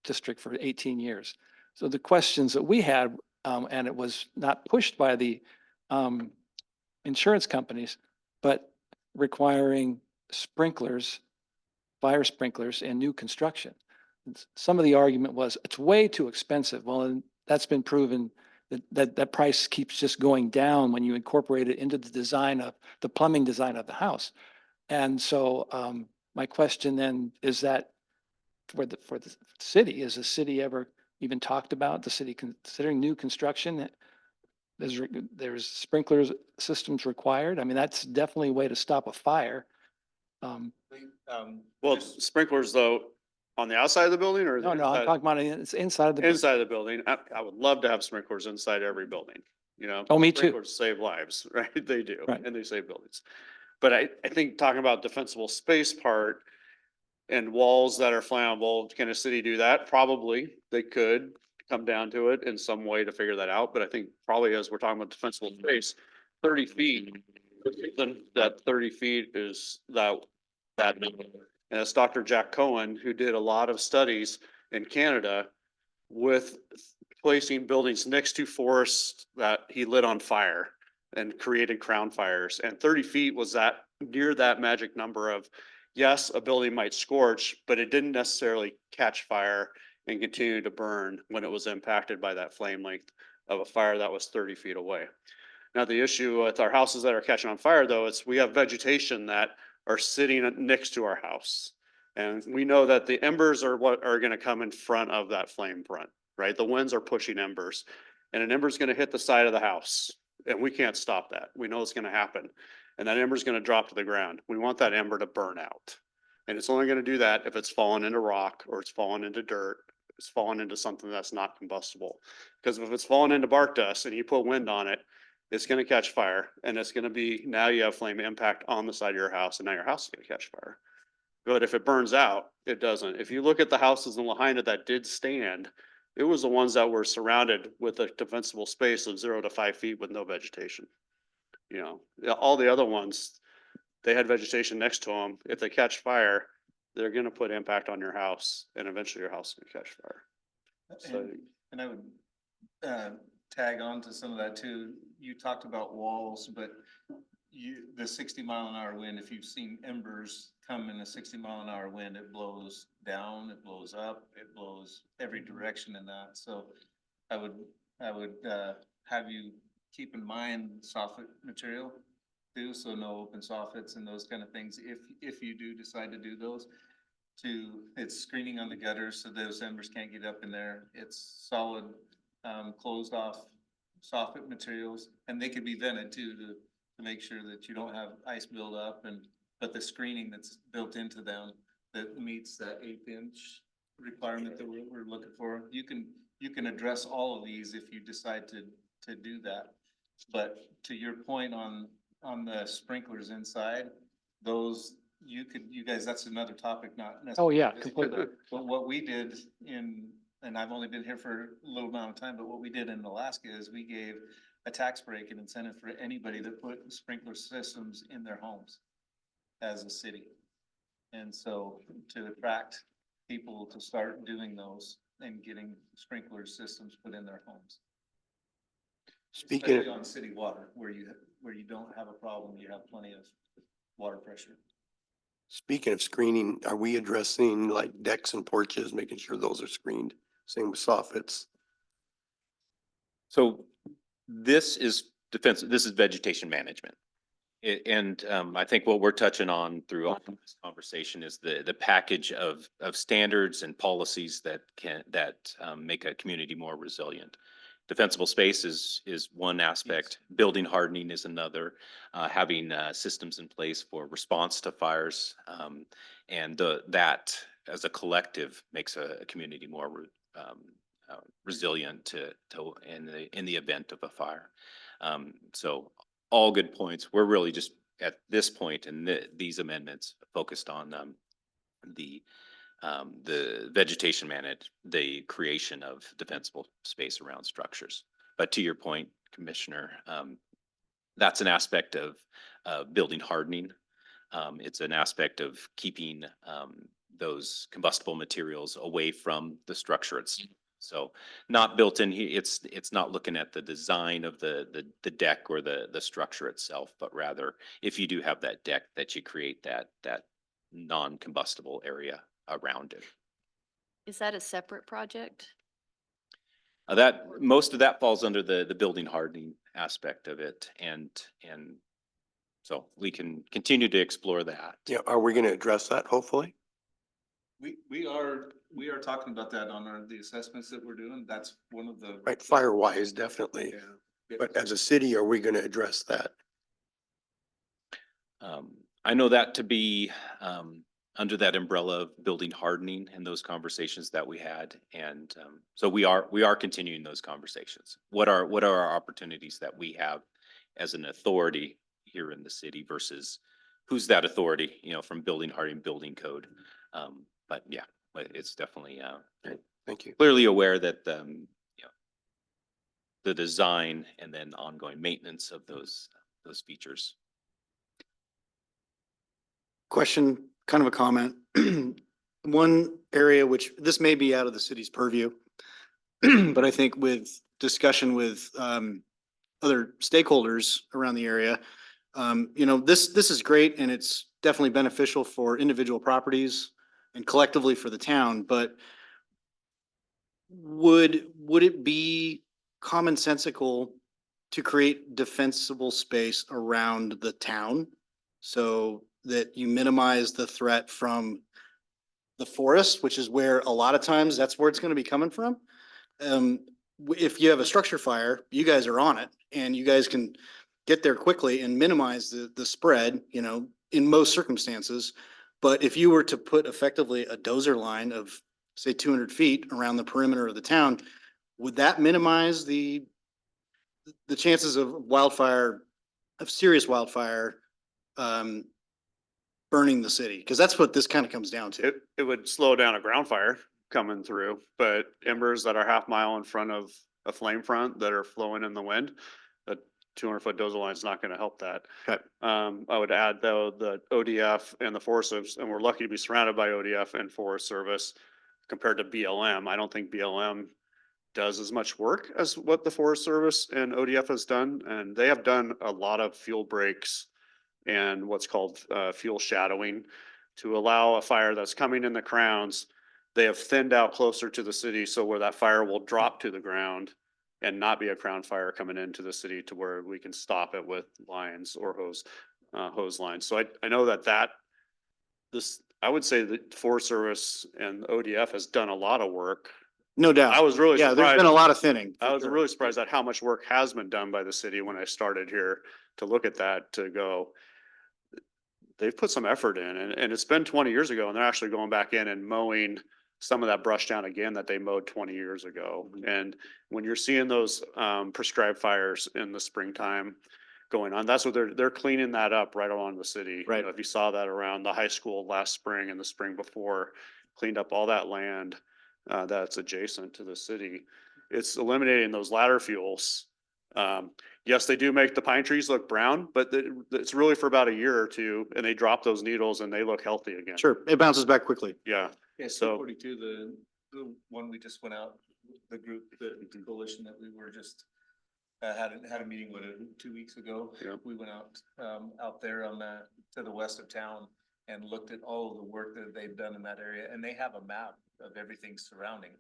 district for 18 years. So the questions that we had, and it was not pushed by the insurance companies, but requiring sprinklers, fire sprinklers in new construction. Some of the argument was it's way too expensive. Well, and that's been proven that price keeps just going down when you incorporate it into the design of the plumbing design of the house. And so my question then is that for the city, has the city ever even talked about the city considering new construction? There's sprinklers systems required. I mean, that's definitely a way to stop a fire. Well, sprinklers though, on the outside of the building or? No, I'm talking about it's inside of the. Inside of the building. I would love to have sprinklers inside every building, Oh, me too. Sprinklers save lives, right? They do, Right. and they save buildings. But I think talking about defensible space part and walls that are flammable, can a city do that? Probably, they could come down to it in some way to figure that out, but I think probably as we're talking about defensible space, 30 feet, then that 30 feet is that. And it's Dr. Jack Cohen, who did a lot of studies in Canada with placing buildings next to forests that he lit on fire and created crown fires. And 30 feet was that near that magic number of, yes, a building might scorch, but it didn't necessarily catch fire and continue to burn when it was impacted by that flame length of a fire that was 30 feet away. Now, the issue with our houses that are catching on fire though, is we have vegetation that are sitting next to our house. And we know that the embers are what are gonna come in front of that flame front, right? The winds are pushing embers. And an ember is gonna hit the side of the house. and we can't stop that. We know it's gonna happen. And that ember's gonna drop to the ground. We want that ember to burn out. And it's only gonna do that if it's fallen into rock or it's fallen into dirt, it's fallen into something that's not combustible. Because if it's fallen into bark dust and you put wind on it, it's gonna catch fire, and it's gonna be, now you have flame impact on the side of your house, and now your house is gonna catch fire. But if it burns out, it doesn't. If you look at the houses in Lahaina that did stand, it was the ones that were surrounded with a defensible space of 0 to 5 feet with no vegetation. You know, all the other ones, they had vegetation next to them. If they catch fire, they're gonna put impact on your house, and eventually your house is gonna catch fire. So, And I would tag on to some of that too. You talked about walls, but the 60-mile-an-hour wind, if you've seen embers come in a 60-mile-an-hour wind, it blows down, it blows up, it blows every direction in that. So I would have you keep in mind soffit material too, so no open soffits and those kind of things, if you do decide to do those. It's screening on the gutters so those embers can't get up in there. It's solid, closed off soffit materials, and they could be vented too to make sure that you don't have ice buildup, but the screening that's built into them that meets that 1/8" requirement that we're looking for. You can address all of these if you decide to do that. But to your point on the sprinklers inside, those, you guys, that's another topic, not necessarily. Oh, yeah, completely. But what we did and I've only been here for a little amount of time, but what we did in Alaska is we gave a tax break and incentive for anybody that put sprinkler systems in their homes as a city. And so to attract people to start doing those and getting sprinkler systems put in their homes. Speaking Especially of, on city water, where you don't have a problem, you have plenty of water pressure. speaking of screening, are we addressing like decks and porches, making sure those are screened? Same with soffits. So this is this is vegetation management. And I think what we're touching on through all of this conversation is the package of standards and policies that make a community more resilient. Defensible space is one aspect, building hardening is another, having systems in place for response to fires. And that as a collective makes a community more resilient in the event of a fire. So all good points. We're really just at this point in these amendments focused on the vegetation the creation of defensible space around structures. But to your point, Commissioner, that's an aspect of building hardening. It's an aspect of keeping those combustible materials away from the structure itself. So not built in here, it's not looking at the design of the deck or the structure itself, but rather if you do have that deck, that you create that non-combustible area around it. Is that a separate project? Most of that falls under the building hardening aspect of it, and so we can continue to explore that. Yeah, are we gonna address that hopefully? We are talking about that on the assessments that we're doing. That's one of the. Right, fire-wise, definitely. Yeah. But as a city, are we gonna address that? I know that to be under that umbrella of building hardening and those conversations that we had. And so we are continuing those conversations. What are our opportunities that we have as an authority here in the city versus who's that authority, from building hardening, building code. But yeah, it's definitely Thank you. clearly aware that the design and then ongoing maintenance of those features. Question, kind of a comment. One area which, this may be out of the city's purview, but I think with discussion with other stakeholders around the area, this is great and it's definitely beneficial for individual properties and collectively for the town, but would it be commonsensical to create defensible space around the town so that you minimize the threat from the forest, which is where a lot of times that's where it's going to be coming from? if you have a structure fire, you guys are on it and you guys can get there quickly and minimize the spread, you know, in most circumstances. But if you were to put effectively a dozer line of, say, 200 feet around the perimeter of the town, would that minimize the chances of wildfire, of serious wildfire, um, burning the city? Because that's what this kind of comes down to. It would slow down a ground fire coming through, but embers that are half mile in front of a flame front that are flowing in the wind, a 200-foot dozer line is not going to help that. Okay. I would add though, the ODF and the Forest Service, and we're lucky to be surrounded by ODF and Forest Service compared to BLM. I don't think BLM does as much work as what the Forest Service and ODF has done. And they have done a lot of fuel breaks and what's called fuel shadowing to allow a fire that's coming in the crowns. They have thinned out closer to the city, so where that fire will drop to the ground and not be a crown fire coming into the city, to where we can stop it with lines or hose lines. So I know that I would say that Forest Service and ODF has done a lot of work. No doubt. I was really Yeah, there's been a surprised. lot of thinning. for I was sure. really surprised at how much work has been done by the city when I started here to look at that, to go, they've put some effort in, and it's been 20 years ago, and they're actually going back in and mowing some of that brush down again that they mowed 20 years ago. And when you're seeing those prescribed fires in the springtime going on, that's what they're cleaning that up right along the city. Right. If you saw that around the high school last spring and the spring before, cleaned up all that land that's adjacent to the city. It's eliminating those ladder fuels. Yes, they do make the pine trees look brown, but it's really for about a year or two, and they drop those needles and they look healthy again. Sure, it bounces back quickly. Yeah. Yeah, So- 42, the one we just went out, the group, the coalition that we were just had a meeting with it 2 weeks ago. Yeah. We went out there to the west of town and looked at all of the work that they've done in that area, and they have a map of everything surrounding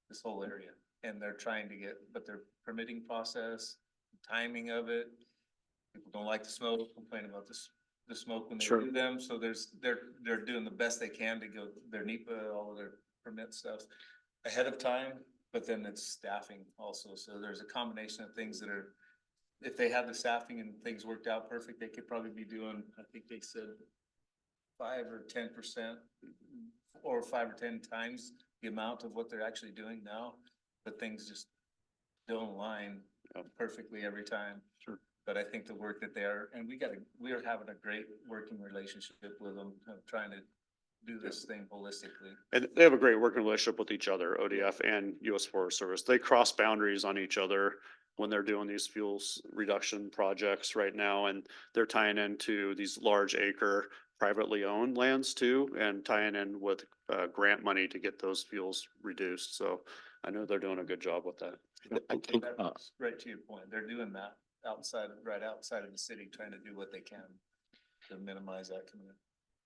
this whole area. And they're trying to but their permitting process, timing of it, people don't like the smoke, complain about the smoke when they Sure. do them, so they're doing the best they can to go their NEPA, all of their permit stuff ahead of time, but then it's staffing also, so there's a combination of things that are, if they had the staffing and things worked out perfect, they could probably be doing, I think they said 5 or 10% or 5 or 10 times the amount of what they're actually doing now, but things just don't align perfectly every time. Sure. But I think the work that they are, and we are having a great working relationship with them, of trying to do this thing holistically. And they have a great working relationship with each other, ODF and US Forest Service. They cross boundaries on each other when they're doing these fuels reduction projects right now. And they're tying into these large acre privately owned lands too, and tying in with grant money to get those fuels reduced. So I know they're doing a good job with that. I think, That's right to your point. They're doing that right outside of the city, trying to do what they can to minimize that community.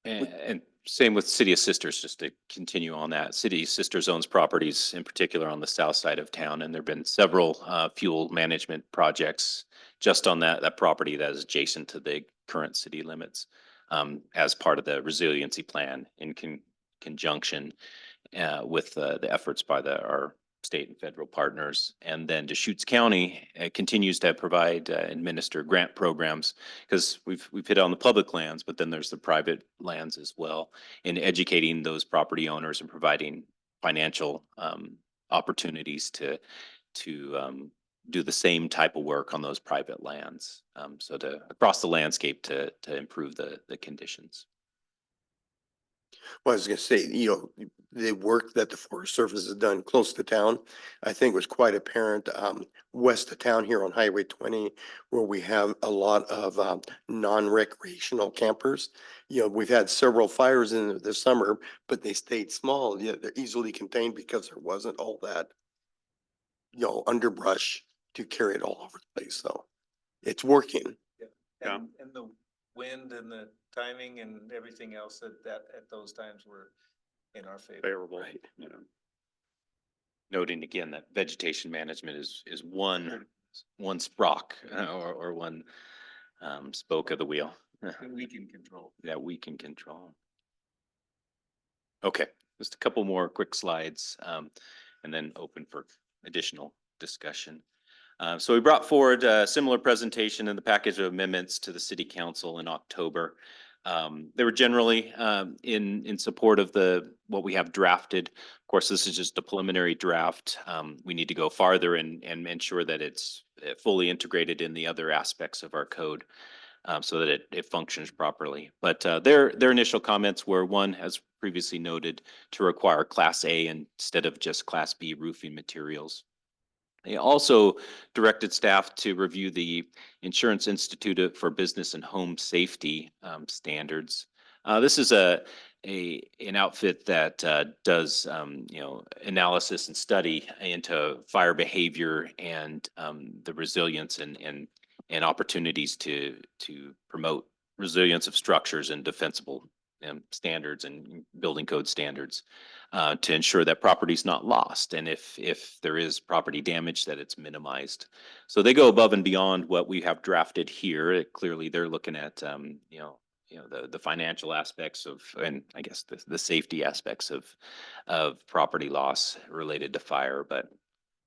And same with City of Sisters, just to continue on that. City of Sisters owns properties in particular on the south side of town, and there've been several fuel management projects just on that property that is adjacent to the current city limits as part of the resiliency plan in conjunction with the efforts by our state and federal partners. And then Deschutes County continues to provide, administer grant programs, because we've hit on the public lands, but then there's the private lands as well, in educating those property owners and providing financial opportunities to do the same type of work on those private lands. So across the landscape to improve the conditions. well, I was gonna say, the work that the Forest Service has done close to town, I think was quite apparent, west of town here on Highway 20, where we have a lot of, non-recreational campers. We've had several fires in the summer, but they stayed small. Yeah, they're easily contained because there wasn't all that, underbrush to carry it all over the place. So it's working. Yeah. And the wind and the timing and everything else at those times were in our favor. Favorable. Right. You know. Noting again that vegetation management is one sprock or one spoke of the wheel That we can control. that we can control. Okay, just a couple more quick slides and then open for additional discussion. So we brought forward a similar presentation in the package of amendments to the city council in October. They were generally in support of what we have drafted. Of course, this is just a preliminary draft. We need to go farther and ensure that it's fully integrated in the other aspects of our code, so that it functions properly. But their initial comments were, one, as previously noted, to require Class A instead of just Class B roofing materials. They also directed staff to review the Insurance Institute for Business and Home Safety standards. This is an outfit that does analysis and study into fire behavior and the resilience and opportunities to promote resilience of structures and defensible standards and building code standards to ensure that property is not lost, and if there is property damage, that it's minimized. So they go above and beyond what we have drafted here. Clearly, they're looking at the financial aspects of, and I guess the safety aspects of property loss related to fire. But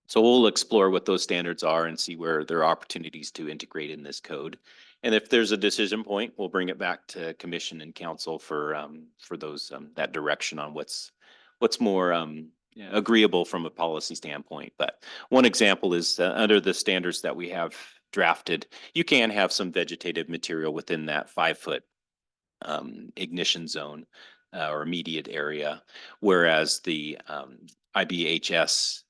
so we'll explore what those standards are and see where there are opportunities to integrate in this code. And if there's a decision point, we'll bring it back to commission and council for those that direction on what's more agreeable from a policy standpoint. But one example is under the standards that we have drafted, you can have some vegetative material within that 5-foot ignition zone or immediate area, whereas the IBHS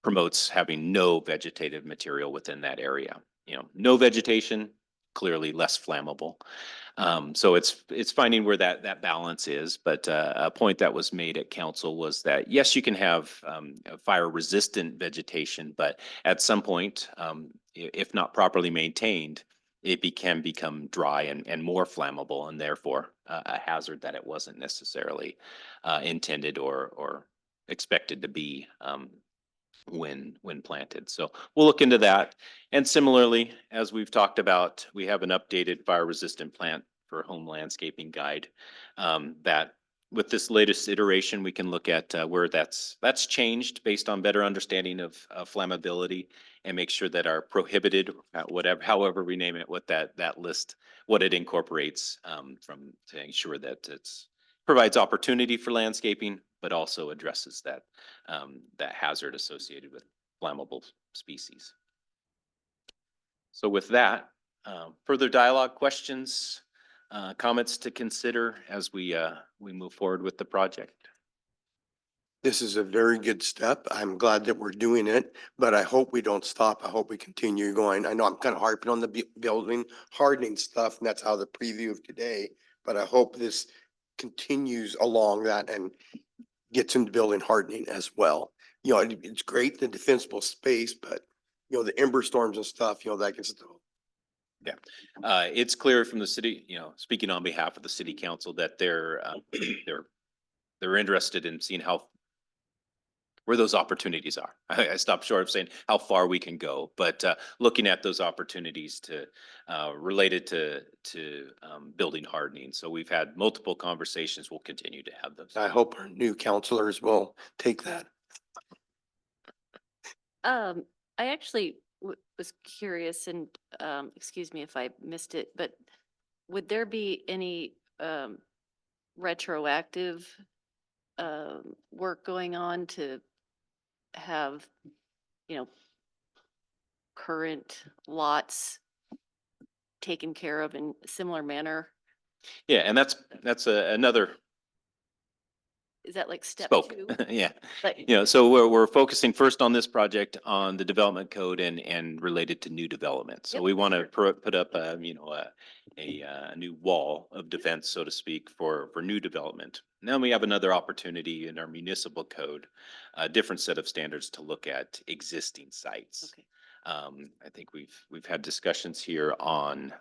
promotes having no vegetative material within that area. No vegetation, clearly less flammable. So it's finding where that balance is. But a point that was made at council was that, yes, you can have fire resistant vegetation, but at some point, if not properly maintained, it can become dry and more flammable, and therefore a hazard that it wasn't necessarily intended or expected to be when planted. So we'll look into that. And similarly, as we've talked about, we have an updated fire resistant plant for home landscaping guide that with this latest iteration, we can look at where that's changed based on better understanding of flammability, and make sure that our prohibited, however we name it, what that list, what it incorporates to ensure that it's provides opportunity for landscaping, but also addresses that hazard associated with flammable species. So with that, further dialogue, questions, comments to consider as we move forward with the project. This is a very good step. I'm glad that we're doing it, but I hope we don't stop. I hope we continue going. I know I'm kind of harping on the building hardening stuff, and that's how the preview of today, but I hope this continues along that and gets into building hardening as well. It's great, the defensible space, but the ember storms and stuff, that gets It's clear from the city, speaking on behalf of the city council, that they're interested in seeing where those opportunities are. I stopped short of saying how far we can go, but looking at those opportunities related to building hardening. So we've had multiple conversations. We'll continue to have those. I hope our new counselors will take that. I actually was curious, and excuse me if I missed it, but would there be any retroactive work going on to have, current lots taken care of in a similar manner? Yeah, and that's another Is that like step spoke. 2? Yeah. Like, So we're focusing first on this project on the development code and related to new development. So Yep, we want to sure. put up a new wall of defense, so to speak, for new development. Then we have another opportunity in our municipal code, a different set of standards to look at existing sites. Okay. I think we've had discussions here on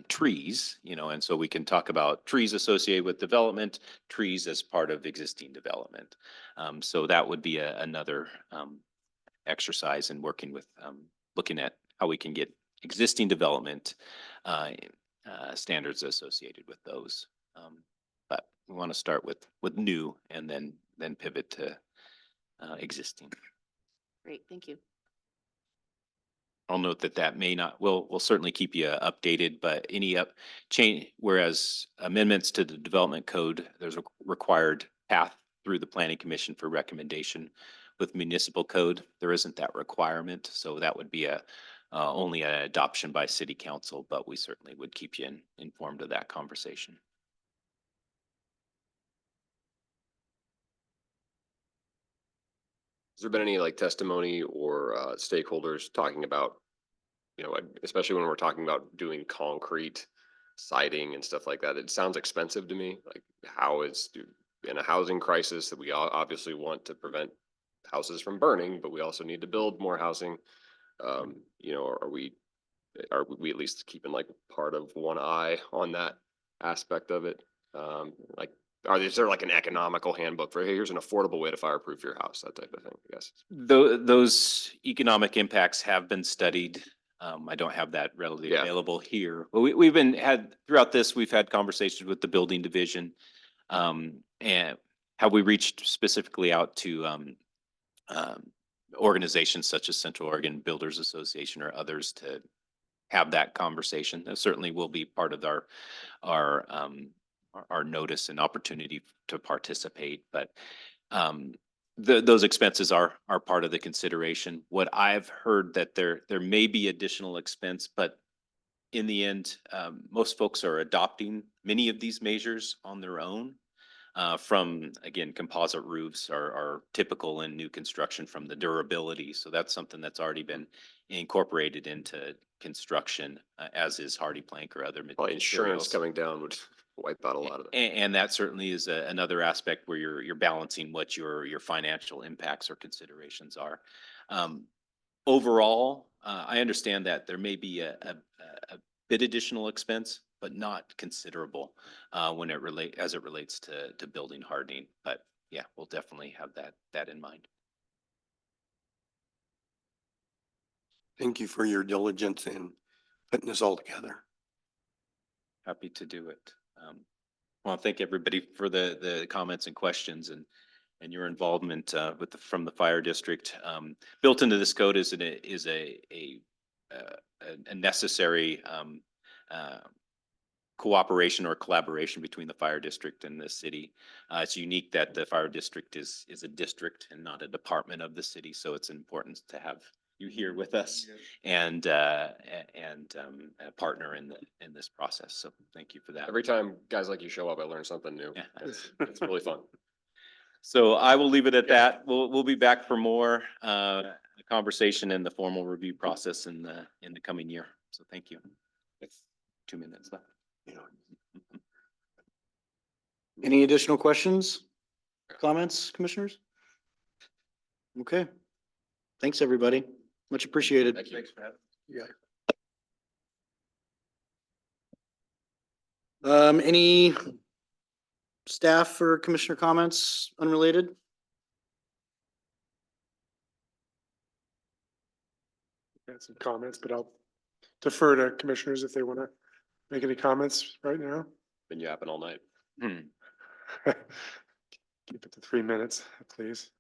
trees, and so we can talk about trees associated with development, trees as part of existing development. So that would be another exercise in working with, looking at how we can get existing development standards associated with those. But we want to start with new and then pivot to existing. Great, thank you. I'll note that that may not, we'll certainly keep you updated, but any change, whereas amendments to the development code, there's a required path through the planning commission for recommendation. With municipal code, there isn't that requirement, so that would be only an adoption by city council, but we certainly would keep you informed of that conversation. Has there been any like testimony or stakeholders talking about, you know, especially when we're talking about doing concrete siding and stuff like that? It sounds expensive to me. Like how is, in a housing crisis that we obviously want to prevent houses from burning, but we also need to build more housing. You know, are we at least keeping like part of one eye on that aspect of it? Like, is there like an economical handbook for, hey, here's an affordable way to fireproof your house, that type of thing, I guess? Those economic impacts have been studied. I don't have that readily Yeah. available here, but throughout this, we've had conversations with the building division. And have we reached specifically out to organizations such as Central Oregon Builders Association or others to have that conversation? That certainly will be part of our notice and opportunity to participate, but those expenses are part of the consideration. What I've heard that there may be additional expense, but in the end, most folks are adopting many of these measures on their own. From, again, composite roofs are typical in new construction from the durability. So that's something that's already been incorporated into construction, as is hardy plank or other Well, insurance materials. coming down would wipe out a lot of it. And that certainly is another aspect where you're balancing what your financial impacts or considerations are. Overall, I understand that there may be a bit additional expense, but not considerable as it relates to building hardening. But yeah, we'll definitely have that in mind. Thank you for your diligence in putting this all together. Happy to do it. I want to thank everybody for the comments and questions and your involvement from the fire district. Built into this code is a necessary cooperation or collaboration between the fire district and the city. It's unique that the fire district is a district and not a department of the city, so it's important to have you here with us and a partner in this process. So thank you for that. Every time guys like you show up, I learn something new. Yeah. It's really fun. So I will leave it at that. We'll be back for more conversation in the formal review process in the coming year. So thank you. It's 2 minutes left. You know, Any additional questions, comments, commissioners? Okay. Thanks, everybody. Much appreciated. Thank you. yeah. Any staff or commissioner comments unrelated? Got some comments, but I'll defer to commissioners if they want to make any comments right now. Been yapping all night. Keep it to 3 minutes, please.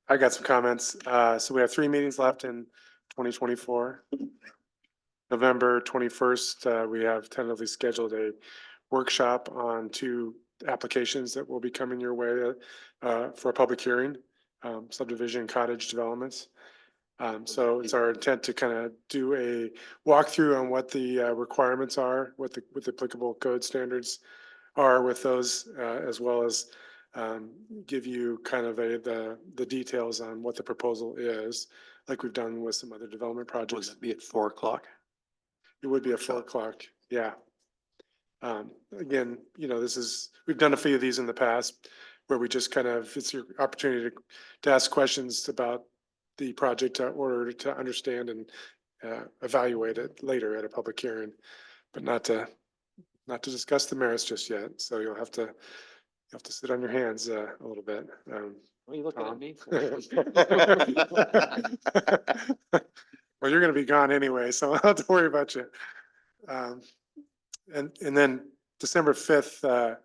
I got some comments. So we have 3 meetings left in 2024. November 21st, we have tentatively scheduled a workshop on 2 applications that will be coming your way for a public hearing, subdivision cottage developments. So it's our intent to kind of do a walkthrough on what the requirements are, what the applicable code standards are with those, as well as give you kind of the details on what the proposal is, like we've done with some other development Will projects. it be at 4 o'clock? It would be at 4 o'clock, yeah. Again, you know, we've done a few of these in the past where we just kind of, it's your opportunity to ask questions about the project in order to understand and evaluate it later at a public hearing, but not to discuss the merits just yet. So you'll have to sit on your hands a little bit. What are you looking at me for? Well, you're gonna be gone anyway, so I don't have to worry about you. And then December 5th,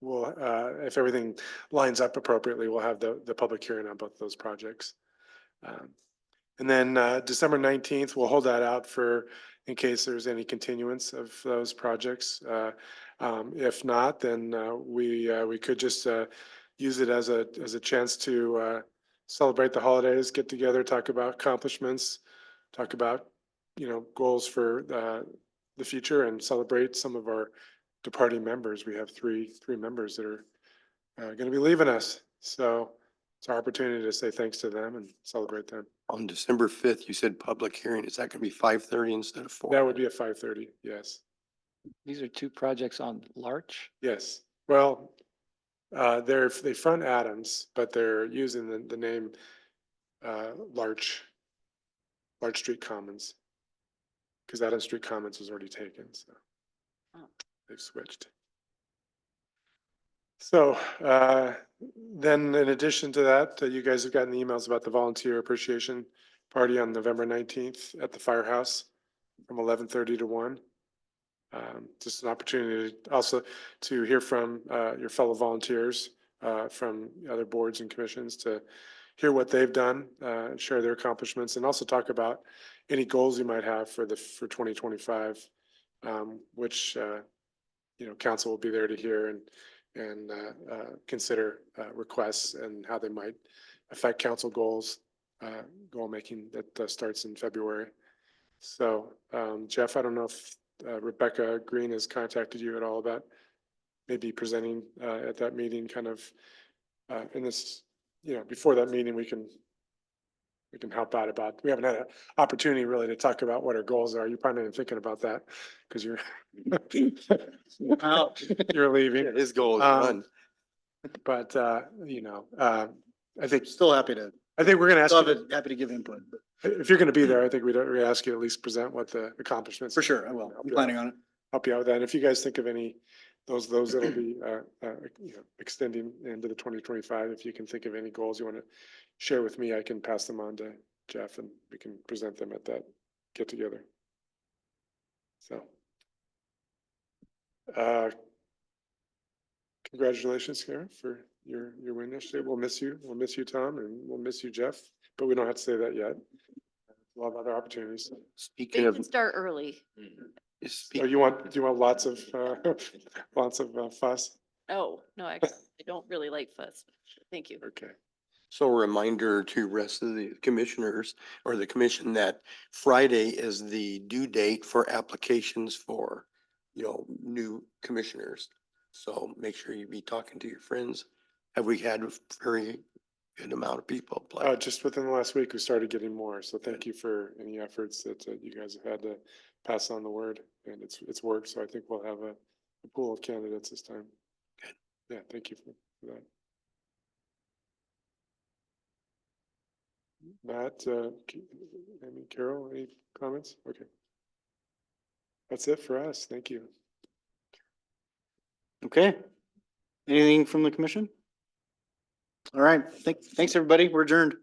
we'll, if everything lines up appropriately, we'll have the public hearing on both those projects. And then December 19th, we'll hold that out for, in case there's any continuance of those projects. If not, then we could just use it as a chance to celebrate the holidays, get together, talk about accomplishments, talk about, goals for the future, and celebrate some of our departing members. We have three members that are going to be leaving us. So it's our opportunity to say thanks to them and celebrate them. On December 5th, you said public hearing. Is that gonna be 5:30 instead of 4? That would be at 5:30. Yes. These are two projects on Larch. Yes. Well, they front Adams, but they're using the name Larch Street Commons. Because Adams Street Commons was already taken, so Oh. they've switched. So then in addition to that, you guys have gotten emails about the volunteer appreciation party on November 19th at the firehouse from 11:30 to 1. Just an opportunity also to hear from your fellow volunteers from other boards and commissions, to hear what they've done and share their accomplishments, and also talk about any goals you might have for 2025, which council will be there to hear and consider requests and how they might affect council goals, goal making that starts in February. So Jeff, I don't know if Rebecca Green has contacted you at all about maybe presenting at that meeting, kind of in this, before that meeting, we can help out about, we haven't had an opportunity really to talk about what our goals are. You're probably not even thinking about that because you're you're leaving. His goal is Um, done. But I think Still happy to, we're gonna ask still you, happy to give input, but if you're gonna be there, I think we'd ask you to at least present what the accomplishments. for sure, I will. I'm planning on it. Help you out with that. And if you guys think of any, those that'll be, extending into the 2025, if you can think of any goals you want to share with me, I can pass them on to Jeff and we can present them at that get together. So. Congratulations, Karen, for your win yesterday. We'll miss you. We'll miss you, Tom, and we'll miss you, Jeff, but we don't have to say that yet. We'll have other opportunities. Speaking They of, can start early. So do you want lots of, lots of fuss? Oh, no, actually, I don't really like fuss. Thank you. Okay. so a reminder to rest of the commissioners or the commission that Friday is the due date for applications for, new commissioners. So make sure you be talking to your friends. Have we had a very good amount of people apply? Just within the last week, we started getting more. So thank you for any efforts that you guys have had to pass on the word, and it's worked. So I think we'll have a pool of candidates this time. Good. Yeah, thank you for that. Matt, Carol, any comments? Okay. That's it for us. Thank you. Okay. Anything from the commission? All right. Thanks, everybody. We're adjourned.